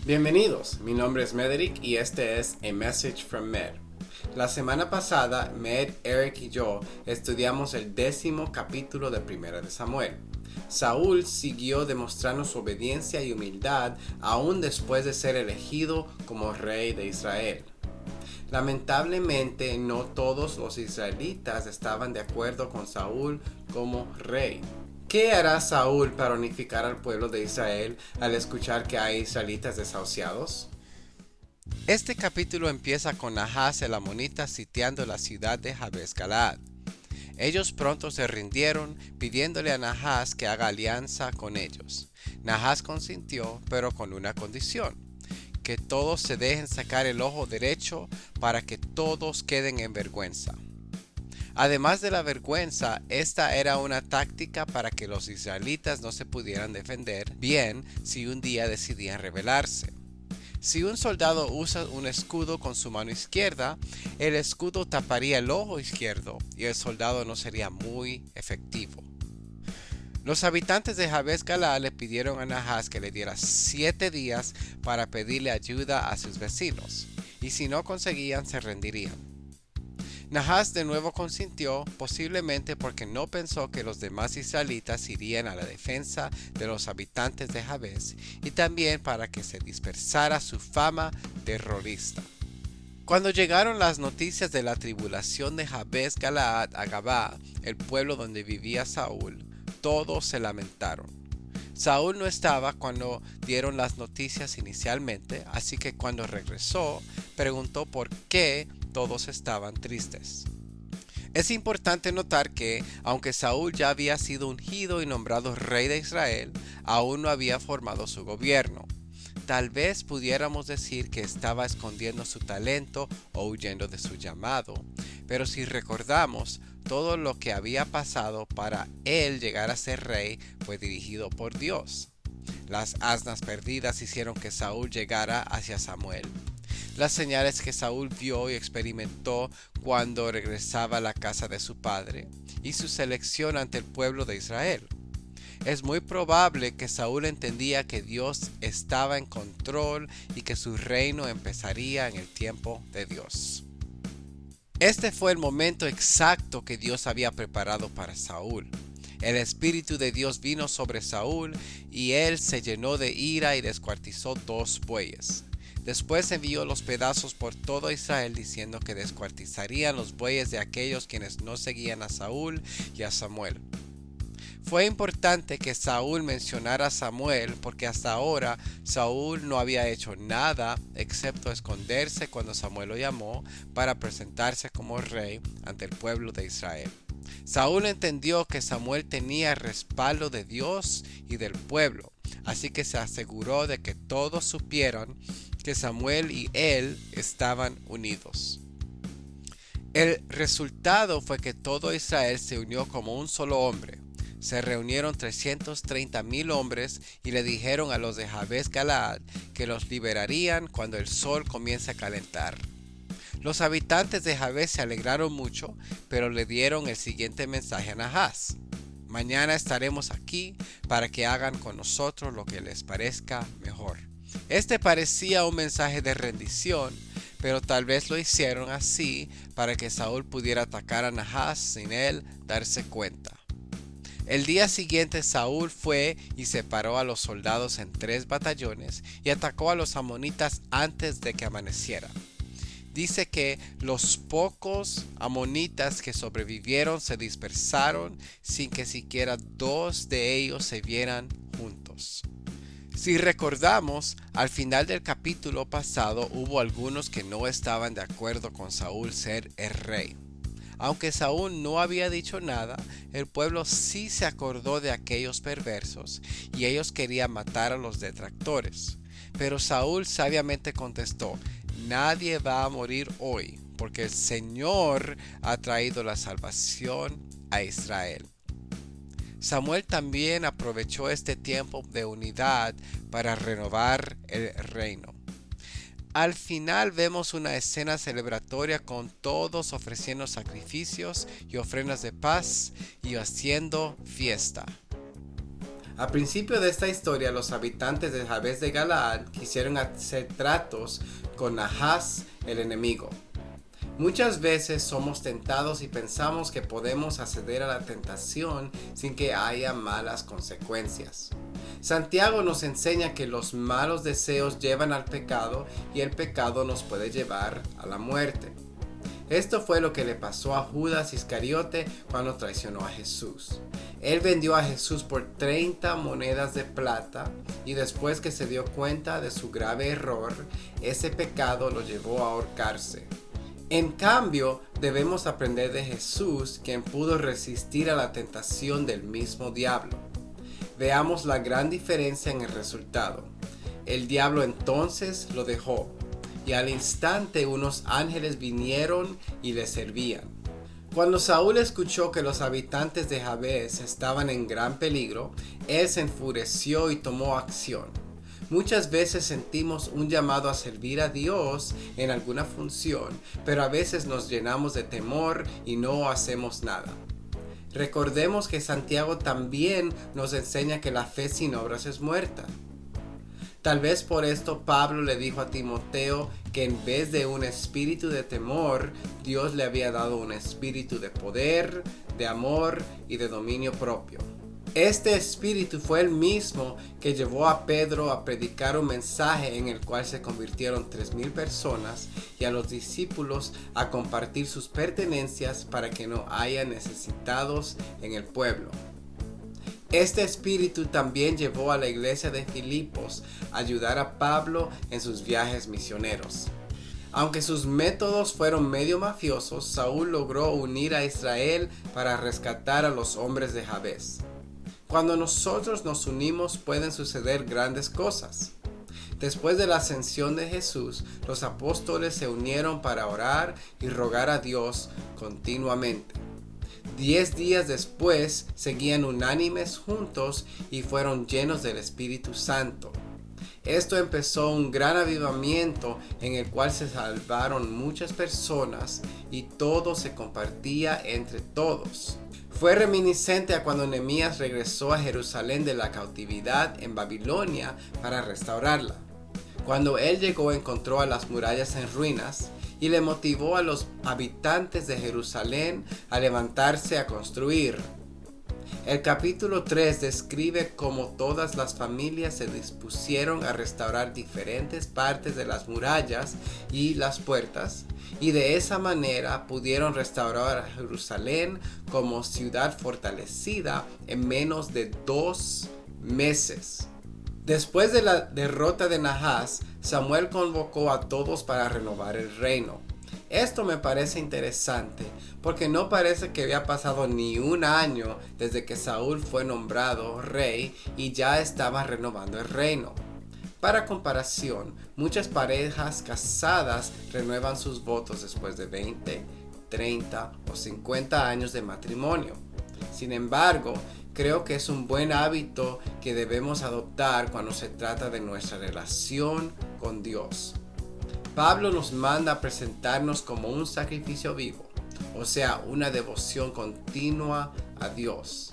Bienvenidos, mi nombre es Mederick y este es A Message from Med. La semana pasada, Med, Eric y yo estudiamos el 10º capítulo de Primera de Samuel. Saúl siguió demostrando su obediencia y humildad aún después de ser elegido como rey de Israel. Lamentablemente, no todos los israelitas estaban de acuerdo con Saúl como rey. ¿Qué hará Saúl para unificar al pueblo de Israel al escuchar que hay israelitas desahuciados? Este capítulo empieza con Nahas el amonita sitiando la ciudad de Jabes Galaad. Ellos pronto se rindieron, pidiéndole a Nahas que haga alianza con ellos. Nahas consintió, pero con una condición: que todos se dejen sacar el ojo derecho para que todos queden en vergüenza. Además de la vergüenza, esta era una táctica para que los israelitas no se pudieran defender bien si un día decidían rebelarse. Si un soldado usa un escudo con su mano izquierda, el escudo taparía el ojo izquierdo y el soldado no sería muy efectivo. Los habitantes de Jabes Galaad le pidieron a Nahas que le diera 7 días para pedirle ayuda a sus vecinos, y si no conseguían se rendirían. Nahas de nuevo consintió, posiblemente porque no pensó que los demás israelitas irían a la defensa de los habitantes de Jabes, y también para que se dispersara su fama terrorista. Cuando llegaron las noticias de la tribulación de Jabes Galaad a Gabá, el pueblo donde vivía Saúl, todos se lamentaron. Saúl no estaba cuando dieron las noticias inicialmente, así que cuando regresó, preguntó por qué todos estaban tristes. Es importante notar que, aunque Saúl ya había sido ungido y nombrado rey de Israel, aún no había formado su gobierno. Tal vez pudiéramos decir que estaba escondiendo su talento o huyendo de su llamado, pero si recordamos, todo lo que había pasado para él llegar a ser rey fue dirigido por Dios. Las asnas perdidas hicieron que Saúl llegara hacia Samuel. Las señales que Saúl vio y experimentó cuando regresaba a la casa de su padre, y su selección ante el pueblo de Israel. Es muy probable que Saúl entendía que Dios estaba en control y que su reino empezaría en el tiempo de Dios. Este fue el momento exacto que Dios había preparado para Saúl. El Espíritu de Dios vino sobre Saúl y él se llenó de ira y descuartizó 2 bueyes. Después envió los pedazos por todo Israel diciendo que descuartizarían los bueyes de aquellos quienes no seguían a Saúl y a Samuel. Fue importante que Saúl mencionara a Samuel porque hasta ahora Saúl no había hecho nada excepto esconderse cuando Samuel lo llamó para presentarse como rey ante el pueblo de Israel. Saúl entendió que Samuel tenía respaldo de Dios y del pueblo, así que se aseguró de que todos supieran que Samuel y él estaban unidos. El resultado fue que todo Israel se unió como un solo hombre. Se reunieron 330,000 hombres y le dijeron a los de Jabes Galaad que los liberarían cuando el sol comience a calentar. Los habitantes de Jabes se alegraron mucho, pero le dieron el siguiente mensaje a Nahas: mañana estaremos aquí para que hagan con nosotros lo que les parezca mejor. Este parecía un mensaje de rendición, pero tal vez lo hicieron así para que Saúl pudiera atacar a Nahas sin él darse cuenta. El día siguiente Saúl fue y separó a los soldados en 3 batallones y atacó a los amonitas antes de que amaneciera. Dice que los pocos amonitas que sobrevivieron se dispersaron sin que siquiera 2 de ellos se vieran juntos. Si recordamos, al final del capítulo pasado hubo algunos que no estaban de acuerdo con Saúl ser el rey. Aunque Saúl no había dicho nada, el pueblo sí se acordó de aquellos perversos y ellos querían matar a los detractores. Pero Saúl sabiamente contestó: nadie va a morir hoy, porque el Señor ha traído la salvación a Israel. Samuel también aprovechó este tiempo de unidad para renovar el reino. Al final vemos una escena celebratoria con todos ofreciendo sacrificios y ofrendas de paz y haciendo fiesta. Al principio de esta historia, los habitantes de Jabes de Galaad quisieron hacer tratos con Nahas, el enemigo. Muchas veces somos tentados y pensamos que podemos acceder a la tentación sin que haya malas consecuencias. Santiago nos enseña que los malos deseos llevan al pecado y el pecado nos puede llevar a la muerte. Esto fue lo que le pasó a Judas Iscariote cuando traicionó a Jesús. Él vendió a Jesús por 30 monedas de plata y después que se dio cuenta de su grave error, ese pecado lo llevó a ahorcarse. En cambio, debemos aprender de Jesús, quien pudo resistir a la tentación del mismo diablo. Veamos la gran diferencia en el resultado. El diablo entonces lo dejó, y al instante unos ángeles vinieron y le servían. Cuando Saúl escuchó que los habitantes de Jabes estaban en gran peligro, él se enfureció y tomó acción. Muchas veces sentimos un llamado a servir a Dios en alguna función, pero a veces nos llenamos de temor y no hacemos nada. Recordemos que Santiago también nos enseña que la fe sin obras es muerta. Tal vez por esto Pablo le dijo a Timoteo que en vez de un espíritu de temor, Dios le había dado un espíritu de poder, de amor y de dominio propio. Este espíritu fue el mismo que llevó a Pedro a predicar un mensaje en el cual se convirtieron 3,000 personas y a los discípulos a compartir sus pertenencias para que no haya necesitados en el pueblo. Este espíritu también llevó a la iglesia de Filipos a ayudar a Pablo en sus viajes misioneros. Aunque sus métodos fueron medio mafiosos, Saúl logró unir a Israel para rescatar a los hombres de Jabes. Cuando nosotros nos unimos pueden suceder grandes cosas. Después de la ascensión de Jesús, los apóstoles se unieron para orar y rogar a Dios continuamente. 10 días después seguían unánimes juntos y fueron llenos del Espíritu Santo. Esto empezó un gran avivamiento en el cual se salvaron muchas personas y todo se compartía entre todos. Fue reminiscente a cuando Nehemías regresó a Jerusalén de la cautividad en Babilonia para restaurarla. Cuando él llegó encontró a las murallas en ruinas y le motivó a los habitantes de Jerusalén a levantarse a construir. El capítulo 3 describe cómo todas las familias se dispusieron a restaurar diferentes partes de las murallas y las puertas, y de esa manera pudieron restaurar a Jerusalén como ciudad fortalecida en menos de 2 meses. Después de la derrota de Nahas, Samuel convocó a todos para renovar el reino. Esto me parece interesante porque no parece que había pasado ni un año desde que Saúl fue nombrado rey y ya estaba renovando el reino. Para comparación, muchas parejas casadas renuevan sus votos después de 20, 30 o 50 años de matrimonio. Sin embargo, creo que es un buen hábito que debemos adoptar cuando se trata de nuestra relación con Dios. Pablo nos manda a presentarnos como un sacrificio vivo, o sea, una devoción continua a Dios.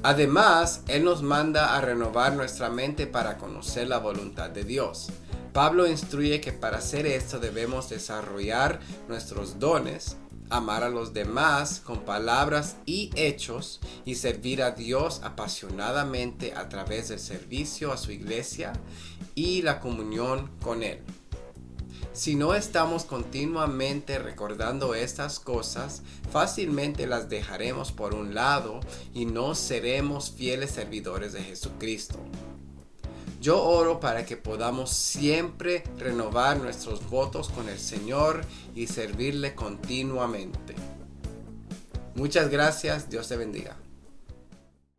Además, Él nos manda a renovar nuestra mente para conocer la voluntad de Dios. Pablo instruye que para hacer esto debemos desarrollar nuestros dones, amar a los demás con palabras y hechos y servir a Dios apasionadamente a través del servicio a su iglesia y la comunión con Él. Si no estamos continuamente recordando estas cosas, fácilmente las dejaremos por un lado y no seremos fieles servidores de Jesucristo. Yo oro para que podamos siempre renovar nuestros votos con el Señor y servirle continuamente. Muchas gracias, Dios te bendiga.